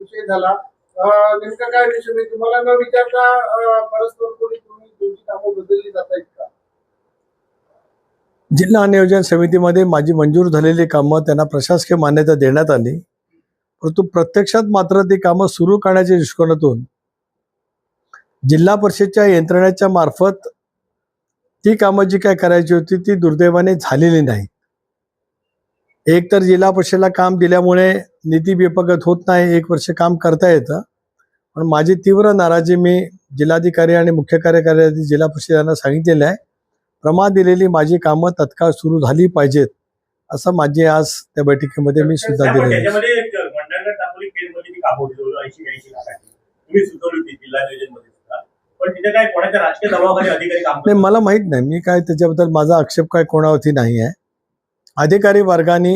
विषय झाला. नेमका काय विषय मी तुम्हाला न विचारता परस्पर कोणी तुम्ही तुमची कामं बदलली जात आहेत का? जिल्हा नियोजन समितीमध्ये माझी मंजूर झालेली कामं त्यांना प्रशासकीय मान्यता देण्यात आली, परंतु प्रत्यक्षात मात्र ती कामं सुरू करण्याच्या दृष्टिकोनातून जिल्हा परिषदच्या यंत्रणेच्या मार्फत ती कामं जी काय करायची होती ती दुर्दैवाने झालेली नाही. एक तर जिल्हा परिषदेला काम दिल्यामुळे नीती बेपगत होत नाही, 1 वर्ष काम करता येतं. पण माझी तीव्र नाराजी मी जिल्हाधिकारी आणि मुख्य कार्यकारी अधिकारी जिल्हा परिषद यांना सांगितलेलं आहे. प्रमाण दिलेली माझी कामं तत्काळ सुरू झाली पाहिजेत, असं माझे आज त्या बैठकीमध्ये मी सुद्धा दिलेलं आहे. नाही, मला माहित नाही, मी काय त्याच्याबद्दल माझा आक्षेप काय कोणावरती नाही आहे. अधिकारी वर्गाने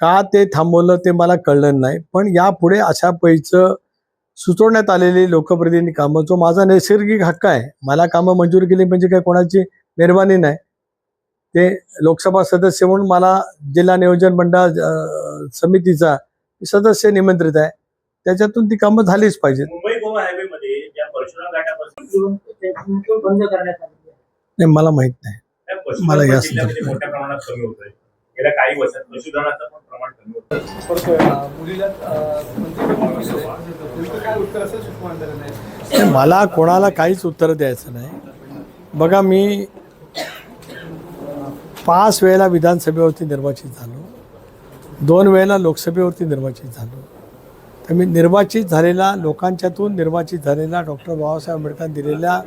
का ते थांबवलं ते मला कळलं नाही, पण यापुढे अशा पैचं सुचवण्यात आलेली लोकप्रतिनिधी कामं, जो माझा नैसर्गिक हक्क आहे, मला कामं मंजूर केली म्हणजे काय कोणाची मेहरबानी नाही. ते लोकसभा सदस्य म्हणून मला जिल्हा नियोजन मंडळ समितीचा सदस्य निमंत्रित आहे, त्याच्यातून ती कामं झालीच पाहिजेत. मुंबई गोवा हायवे मध्ये ज्या परशुराम घाटापासून बंद करण्यात आली आहे. नाही, मला माहित नाही. मला या जिल्ह्यामध्ये मोठ्या प्रमाणात कमी होतोय. गेल्या काही वर्षात पशुधनाचं पण प्रमाण कमी होतं. मला कोणाला काहीच उत्तर द्यायचं नाही. बघा, मी 5 वेळेला विधानसभेवरती निर्वाचित झालो, 2 वेळेला लोकसभेवरती निर्वाचित झालो. तर मी निर्वाचित झालेला, लोकांच्यातून निर्वाचित झालेला, डॉक्टर बाबासाहेब आंबेडकरांनी दिलेल्या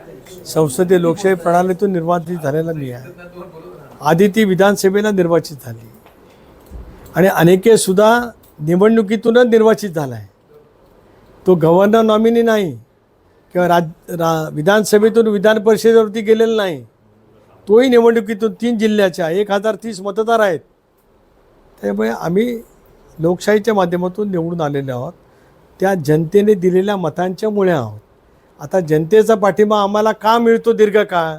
संसदीय लोकशाही प्रणालीतून निर्वाचित झालेला मी आहे. आधी ती विधानसभेला निर्वाचित झाली आणि अनेकेसुद्धा निवडणुकीतूनच निर्वाचित झाला आहे. तो गव्हर्नर नॉमिनी नाही किंवा विधानसभेतून विधान परिषदेवरती गेलेला नाही. तोही निवडणुकीतून 3 जिल्ह्याच्या 1030 मतदार आहेत. त्यामुळे आम्ही लोकशाहीच्या माध्यमातून निवडून आलेले आहोत. त्या जनतेने दिलेल्या मतांच्या मुळे आहोत. आता जनतेचा पाठिंबा आम्हाला का मिळतो दीर्घकाळ,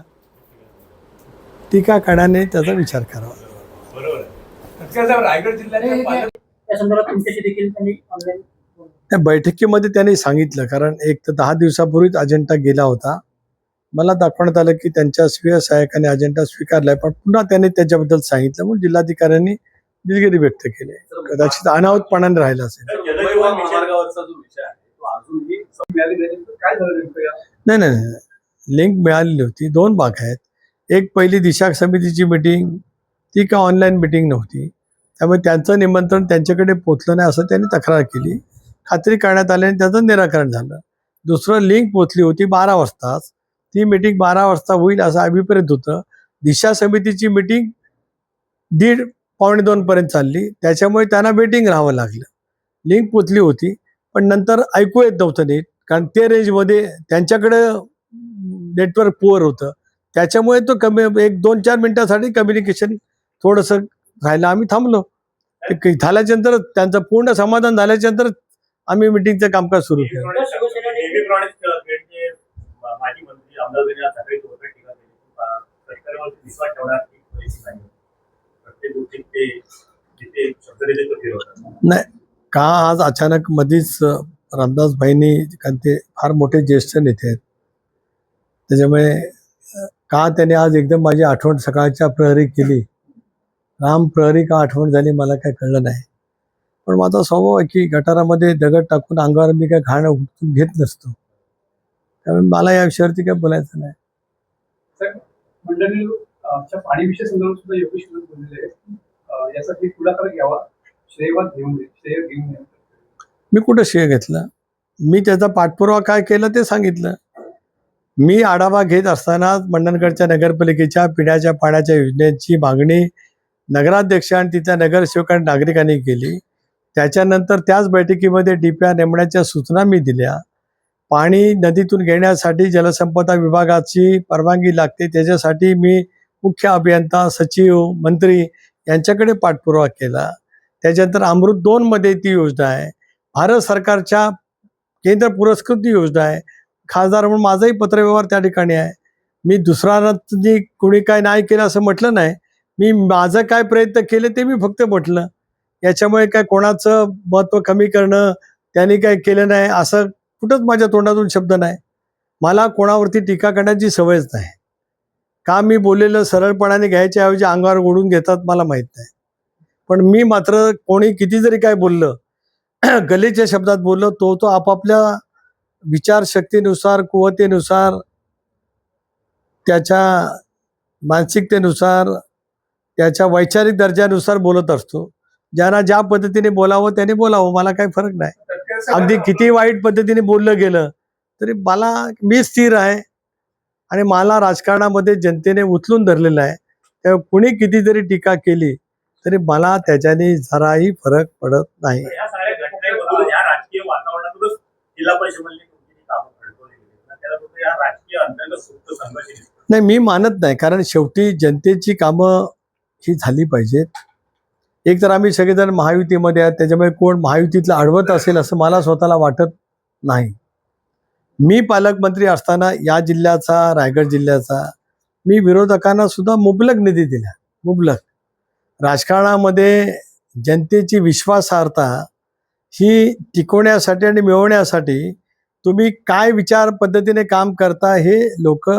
टीका करण्याने त्याचा विचार करावा. त्या बैठकीमध्ये त्यांनी सांगितलं, कारण एक तर 10 दिवसापूर्वीच अजेंडा गेला होता. मला दाखवण्यात आलं की त्यांच्या स्वीय सहाय्यकाने अजेंडा स्वीकारलाय, पण पुन्हा त्यांनी त्याच्याबद्दल सांगितलं. म्हणून जिल्हाधिकाऱ्यांनी दिलगिरी व्यक्त केली. कदाचित अनावतपणाने राहिला असेल. नाही नाही, लिंक मिळालेली होती. 2 भाग आहेत. एक, पहिली दिशा समितीची मिटिंग, ती का ऑनलाईन मिटिंग नव्हती, त्यामुळे त्यांचं निमंत्रण त्यांच्याकडे पोचलं नाही असं त्यांनी तक्रार केली. खात्री करण्यात आल्याने त्याचं निराकरण झालं. दुसरं, लिंक पोचली होती 12 वाजताच, ती मिटिंग 12 वाजता होईल असं अभिप्रेत होतं. दिशा समितीची मिटिंग 1:30 पावणे 2 पर्यंत चालली, त्याच्यामुळे त्यांना वेटिंग राहावं लागलं. लिंक पोचली होती, पण नंतर ऐकू येत नव्हतं नीट, कारण ते रेंजमध्ये त्यांच्याकडं नेटवर्क पुअर होतं. त्याच्यामुळे तो कमी 1-2-4 मिनिटासाठी कम्युनिकेशन थोडंसं राहिलं. आम्ही थांबलो. ते झाल्याच्यानंतर त्यांचं पूर्ण समाधान झाल्याच्यानंतर आम्ही मिटिंगचं कामकाज सुरू केलं. नाही, का आज अचानक मधीच रामदास भाईंनी, कारण ते फार मोठे ज्येष्ठ नेते आहेत, त्याच्यामुळे का त्याने आज एकदम माझी आठवण सकाळच्या प्रहरी केली, राम प्रहरी का आठवण झाली मला काय कळलं नाही. पण माझा स्वभाव आहे की गटारामध्ये दगड टाकून अंगावर मी काय घाण उचलून घेत नसतो, त्यामुळे मला या विषयावरती काय बोलायचं नाही. मंडळी पाणी विषय संदर्भात सुद्धा योगेश बोललेले आहेत, यासाठी पुढाकार घ्यावा, श्रेय घेऊन नये. मी कुठं श्रेय घेतलं? मी त्याचा पाठपुरावा काय केला ते सांगितलं. मी आढावा घेत असताना मंडणगडच्या नगरपालिकेच्या पिण्याच्या पाण्याच्या योजनेची मागणी नगराध्यक्ष आणि तिथल्या नगरसेवक आणि नागरिकांनी केली. त्याच्यानंतर त्याच बैठकीमध्ये DPR नेमण्याच्या सूचना मी दिल्या. पाणी नदीतून घेण्यासाठी जलसंपदा विभागाची परवानगी लागते, त्याच्यासाठी मी मुख्य अभियंता, सचिव, मंत्री यांच्याकडे पाठपुरावा केला. त्याच्यानंतर अमृत 2 मध्ये ती योजना आहे, भारत सरकारच्या केंद्र पुरस्कृत योजना आहे. खासदार म्हणून माझाही पत्रव्यवहार त्या ठिकाणी आहे. मी दुसऱ्यांना कोणी काय नाही केलं असं म्हटलं नाही. मी माझं काय प्रयत्न केले ते मी फक्त म्हटलं. याच्यामुळे काय कोणाचं महत्त्व कमी करणं, त्यांनी काय केलं नाही असं कुठंच माझ्या तोंडातून शब्द नाही. मला कोणावरती टीका करण्याची सवयच नाही. का मी बोललेलं सरळपणाने घ्यायच्या ऐवजी अंगावर ओढून घेतात मला माहीत नाही. पण मी मात्र कोणी किती जरी काय बोललं गलीच्या शब्दात बोललो तो आपापल्या विचारशक्तीनुसार, कुवतेनुसार, त्याच्या मानसिकतेनुसार, त्याच्या वैचारिक दर्जानुसार बोलत असतो. ज्यांना ज्या पद्धतीने बोलावं त्याने बोलावं, मला काही फरक नाही. अगदी किती वाईट पद्धतीने बोललं गेलं तरी मी स्थिर आहे आणि मला राजकारणामध्ये जनतेने उचलून धरलेलं आहे. तेव्हा कुणी किती जरी टीका केली तरी मला त्याच्याने जराही फरक पडत नाही. या सगळ्या घटनेमधून या राजकीय वातावरणातूनच जिल्हा परिषदेमधली तुमची कामं खडकवली गेली. त्याला फक्त या राजकीय अंतर्गत सुप्त संघर्ष दिसतो. नाही, मी मानत नाही. कारण शेवटी जनतेची कामं ही झाली पाहिजेत. एक तर आम्ही सगळेजण महायुतीमध्ये आहेत, त्याच्यामुळे कोण महायुतीतलं अडवत असेल असं मला स्वतःला वाटत नाही. मी पालकमंत्री असताना या जिल्ह्याचा, रायगड जिल्ह्याचा, मी विरोधकांना सुद्धा मुबलक निधी दिला. मुबलक. राजकारणामध्ये जनतेची विश्वासार्हता ही टिकवण्यासाठी आणि मिळवण्यासाठी तुम्ही काय विचार पद्धतीने काम करता हे लोक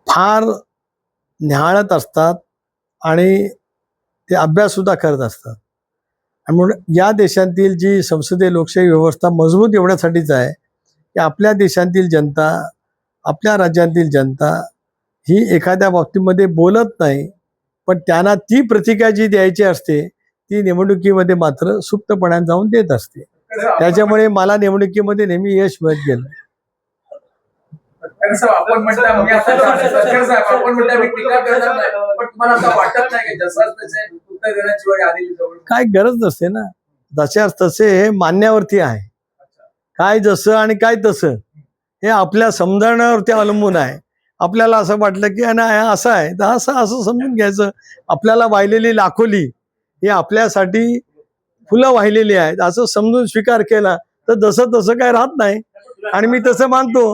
फार निहाळत असतात आणि ते अभ्याससुद्धा करत असतात. आणि म्हणून या देशातील जी संसदीय लोकशाही व्यवस्था मजबूत एवढ्यासाठीच आहे की आपल्या देशातील जनता, आपल्या राज्यातील जनता ही एखाद्या बाबतीमध्ये बोलत नाही, पण त्यांना ती प्रतिक्रिया जी द्यायची असते ती निवडणुकीमध्ये मात्र सुप्तपणाने जाऊन देत असते. त्याच्यामुळे मला निवडणुकीमध्ये नेहमी यश मिळत गेलं. आपण म्हणता आपण म्हणता मी टीका करणार नाही, पण तुम्हाला असं वाटत नाही की जसं त्याचे उत्तर देण्याची वेळ आलेली जवळ? काय गरज नसते ना. जशास तसे हे मानण्यावरती आहे. काय जसं आणि काय तसं हे आपल्या समजण्यावरती अवलंबून आहे. आपल्याला असं वाटलं की नाही असं आहे तर असं समजून घ्यायचं. आपल्याला वाहिलेली लाखोली ही आपल्यासाठी फुलं वाहिलेली आहेत असं समजून स्वीकार केला तर जसं तसं काय राहत नाही. आणि मी तसं मानतो.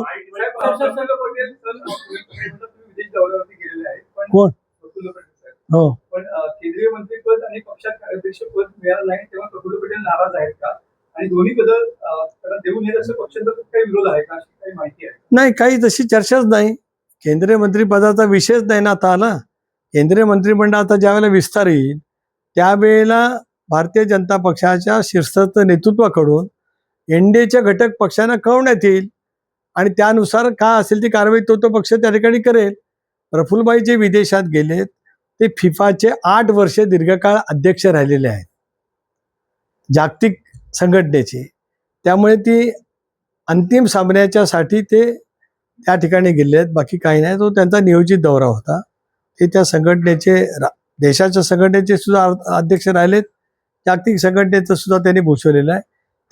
विदेश दौऱ्यावरती गेलेले आहेत, पण कोण? प्रफुल्ल पटेल साहेब. हो, पण केंद्रीय मंत्रीपद आणि पक्षात अध्यक्षपद मिळालं नाही तेव्हा प्रफुल्ल पटेल नाराज आहेत का? आणि दोन्ही पद त्यांना देऊ नये असं पक्षाचा काही विरोध आहे का, अशी काही माहिती आहे? नाही, काही तशी चर्चाच नाही. केंद्रीय मंत्रिपदाचा विषयच नाही ना आता आला. केंद्रीय मंत्रिमंडळ आता ज्यावेळेला विस्तार येईल त्यावेळेला भारतीय जनता पक्षाच्या शीर्षस्थ नेतृत्वाकडून एनडीएच्या घटक पक्षांना कळवण्यात येईल आणि त्यानुसार काय असेल ती कारवाई तो पक्ष त्या ठिकाणी करेल. प्रफुल्लभाई जे विदेशात गेलेत ते फिफाचे 8 वर्ष दीर्घकाळ अध्यक्ष राहिलेले आहेत जागतिक संघटनेचे. त्यामुळे ती अंतिम सामन्याच्यासाठी ते त्या ठिकाणी गेले आहेत, बाकी काही नाही. तो त्यांचा नियोजित दौरा होता. ते त्या संघटनेचे देशाच्या संघटनेचे सुद्धा अध्यक्ष राहिलेत, जागतिक संघटनेचं सुद्धा त्यांनी भूषवलेलं आहे.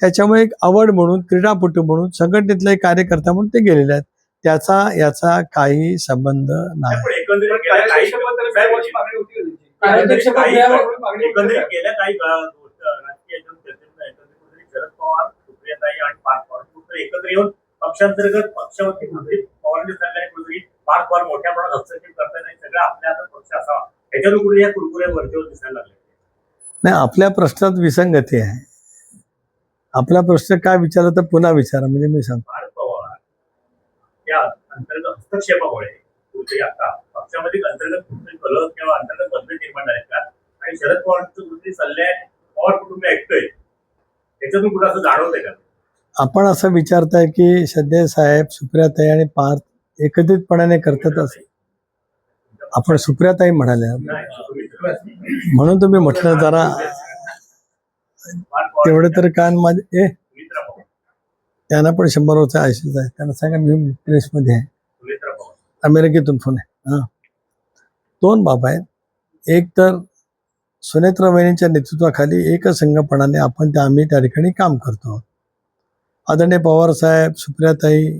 त्याच्यामुळे एक आवड म्हणून, क्रीडापटू म्हणून, संघटनेतला एक कार्यकर्ता म्हणून ते गेलेले आहेत. त्याचा याचा काही संबंध नाही. पण एकंदरीत गेल्या काही मागणी होती का त्यांची? एकंदरीत मागणी होती का? गेल्या काही राजकीय चर्चेत शरद पवार, सुप्रियाताई आणि पार्थ पवार कुठेतरी एकत्र येऊन पक्षांतर्गत पक्षावरती मंत्री पवारांच्या सल्ल्याने कुठेतरी फार फार मोठ्या प्रमाणात हस्तक्षेप करता नाही, सगळं आपल्या हातात पक्ष असावा याच्यातून कुठे या कुरकुऱ्या वरचेवर दिसायला लागले. नाही, आपल्या प्रश्नात विसंगती आहे. आपला प्रश्न काय विचारला तर पुन्हा विचारा, म्हणजे मी सांगतो. पार्थ पवार या अंतर्गत हस्तक्षेपामुळे कुठेतरी आता पक्षामध्ये अंतर्गत कुठेतरी कलह किंवा अंतर्गत मतभेद निर्माण झाले का? आणि शरद पवारांचं कुठेतरी सल्ल्या पवार कुटुंब ऐकतोय त्याच्यातून कुठं असं जाणवतंय का? आपण असं विचारताय की सध्या साहेब, सुप्रियाताई आणि पार्थ एकत्रितपणाने करतात असं आपण सुप्रियाताई म्हणाल्या म्हणून तुम्ही म्हटलं जरा तेवढे तर कान माझे त्यांना पण 100 वर्ष आयुष्याच आहे. त्यांना सांगा मी प्रेसमध्ये आहे, अमेरिकेतून फोन आहे. हां, 2 बाब आहेत. एक तर सुनेत्रा वहिनींच्या नेतृत्वाखाली एकसंघपणाने आम्ही त्या ठिकाणी काम करतो. आदरणीय पवारसाहेब, सुप्रियाताई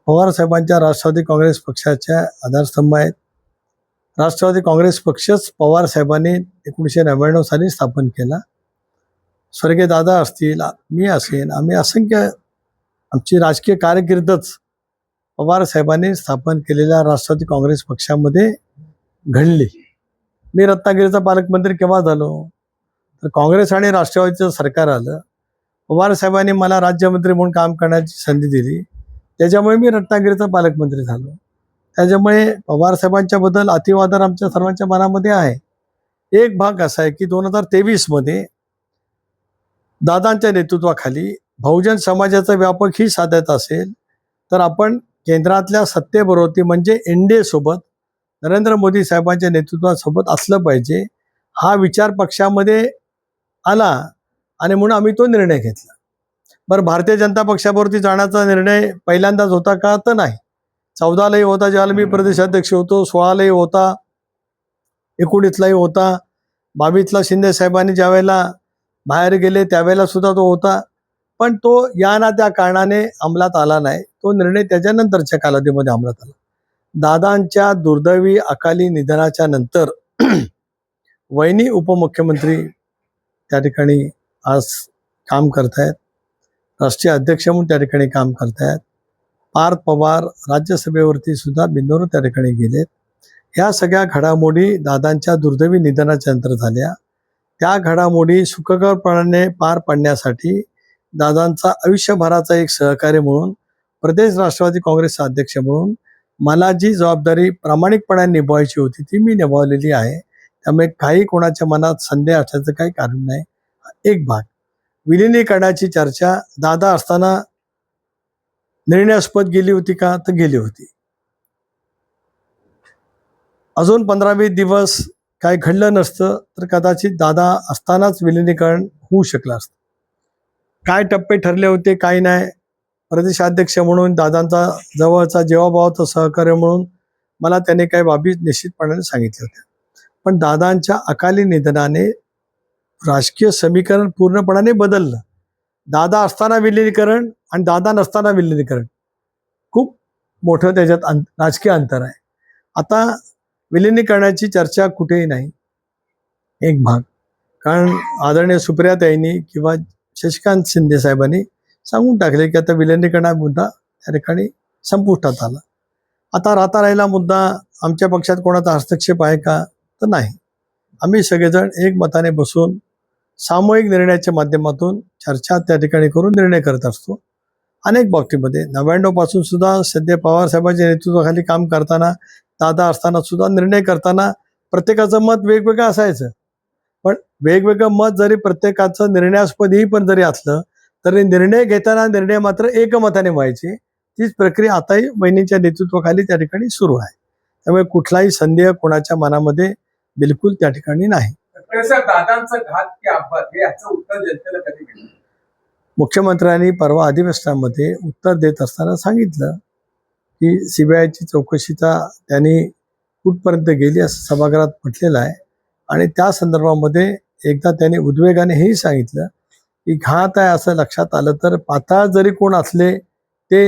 पवारसाहेबांच्या राष्ट्रवादी काँग्रेस पक्षाच्या आधारस्तंभ आहेत. राष्ट्रवादी काँग्रेस पक्षच पवारसाहेबांनी 1999 साली स्थापन केला. स्वर्गीय दादा असतील, मी असेन, आम्ही असंख्य आमची राजकीय कारकीर्दच पवारसाहेबांनी स्थापन केलेल्या राष्ट्रवादी काँग्रेस पक्षामध्ये घडली. मी रत्नागिरीचा पालकमंत्री केव्हा झालो तर काँग्रेस आणि राष्ट्रवादीचं सरकार आलं. पवार साहेबांनी मला राज्यमंत्री म्हणून काम करण्याची संधी दिली. त्याच्यामुळे मी रत्नागिरीचा पालकमंत्री झालो. त्याच्यामुळे पवार साहेबांच्याबद्दल अतिवादर आमच्या सर्वांच्या मनामध्ये आहे. एक भाग असा आहे की 2023मध्ये दादांच्या नेतृत्वाखाली बहुजन समाजाचा व्यापक ही साधत असेल तर आपण केंद्रातल्या सत्तेबरोबर म्हणजे NDA सोबत नरेंद्र मोदी साहेबांच्या नेतृत्वासोबत असलं पाहिजे, हा विचार पक्षामध्ये आला आणि म्हणून आम्ही तो निर्णय घेतला. बरं, भारतीय जनता पक्षावरती जाण्याचा निर्णय पहिल्यांदाच होता का? तर नाही. 14लाही होता ज्यावेळेला मी प्रदेशाध्यक्ष होतो, 16लाही होता, 19लाही होता, 22ला शिंदे साहेबांनी ज्यावेळेला बाहेर गेले त्यावेळेला सुद्धा तो होता. पण तो या ना त्या कारणाने अंमलात आला नाही. तो निर्णय त्याच्यानंतरच्या कालावधीमध्ये अंमलात आला. दादांच्या दुर्दैवी अकाली निधनाच्या नंतर वहिनी उपमुख्यमंत्री त्या ठिकाणी आज काम करतायत, राष्ट्रीय अध्यक्ष म्हणून त्या ठिकाणी काम करतायत. पार्थ पवार राज्यसभेवरती सुद्धा बिनधोड त्या ठिकाणी गेलेत. ह्या सगळ्या घडामोडी दादांच्या दुर्दैवी निधनाच्या नंतर झाल्या. त्या घडामोडी सुखकरपणाने पार पाडण्यासाठी दादांचा आयुष्यभराचा एक सहकारी म्हणून, प्रदेश राष्ट्रवादी काँग्रेसचा अध्यक्ष म्हणून मला जी जबाबदारी प्रामाणिकपणाने निभवायची होती ती मी निभावलेली आहे. त्यामुळे काही कोणाच्या मनात संदेह असण्याचं काही कारण नाही. एक भाग विलिनीकरणाची चर्चा दादा असताना निर्णयास्पद गेली होती का? तर गेली होती. अजून 15-20 दिवस काय घडलं नसतं तर कदाचित दादा असतानाच विलिनीकरण होऊ शकलं असतं. काय टप्पे ठरले होते काही नाही. प्रदेशाध्यक्ष म्हणून दादांचा जवळचा जीवाभावाचा सहकार्य म्हणून मला त्याने काही बाबी निश्चितपणाने सांगितल्या होत्या. पण दादांच्या अकाली निधनाने राजकीय समीकरण पूर्णपणाने बदललं. दादा असताना विलिनीकरण आणि दादा नसताना विलिनीकरण खूप मोठं त्याच्यात राजकीय अंतर आहे. आता विलिनीकरणाची चर्चा कुठेही नाही. एक भाग कारण आदरणीय सुप्रियाताईंनी किंवा शशिकांत शिंदे साहेबांनी सांगून टाकले की आता विलिनीकरणा मुद्दा त्या ठिकाणी संपुष्टात आला. आता राहता राहिला मुद्दा आमच्या पक्षात कोणाचा हस्तक्षेप आहे का? तर नाही. आम्ही सगळेजण एकमताने बसून सामूहिक निर्णयाच्या माध्यमातून चर्चा त्या ठिकाणी करून निर्णय करत असतो. अनेक बाबतीमध्ये 99 पासून सुद्धा सध्या पवार साहेबांच्या नेतृत्वाखाली काम करताना, दादा असताना सुद्धा निर्णय करताना प्रत्येकाचं मत वेगवेगळं असायचं. पण वेगवेगळं मत जरी प्रत्येकाचं निर्णयास्पदही पण जरी असलं तरी निर्णय घेताना निर्णय मात्र एकमताने व्हायचे. तीच प्रक्रिया आताही वहिनीच्या नेतृत्वाखाली त्या ठिकाणी सुरू आहे. त्यामुळे कुठलाही संदेह कोणाच्या मनामध्ये बिलकुल त्या ठिकाणी नाही. दादांचा घात की अपघात हे याचं उत्तर जनतेला कधी मिळेल? मुख्यमंत्र्यांनी परवा अधिवेशनामध्ये उत्तर देत असताना सांगितलं की CBIची चौकशीचा त्यांनी कुठपर्यंत गेली असं सभागृहात म्हटलेलं आहे. आणि त्या संदर्भामध्ये एकदा त्यांनी उद्वेगाने हेही सांगितलं की घात आहे असं लक्षात आलं तर पाताळ जरी कोण असले ते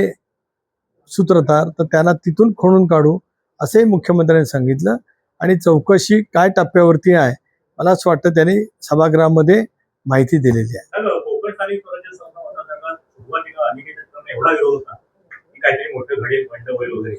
सूत्रधार तर त्यांना तिथून खोडून काढू असंही मुख्यमंत्र्यांनी सांगितलं. आणि चौकशी काय टप्प्यावरती आहे मला असं वाटतं त्यांनी सभागृहामध्ये माहिती दिलेली आहे. कोकण स्थानिक स्वराज्य संस्था मतदारसंघात सुरुवातीला अनिकेत एवढा विरोध होता की काहीतरी मोठं घडेल बंड होईल वगैरे.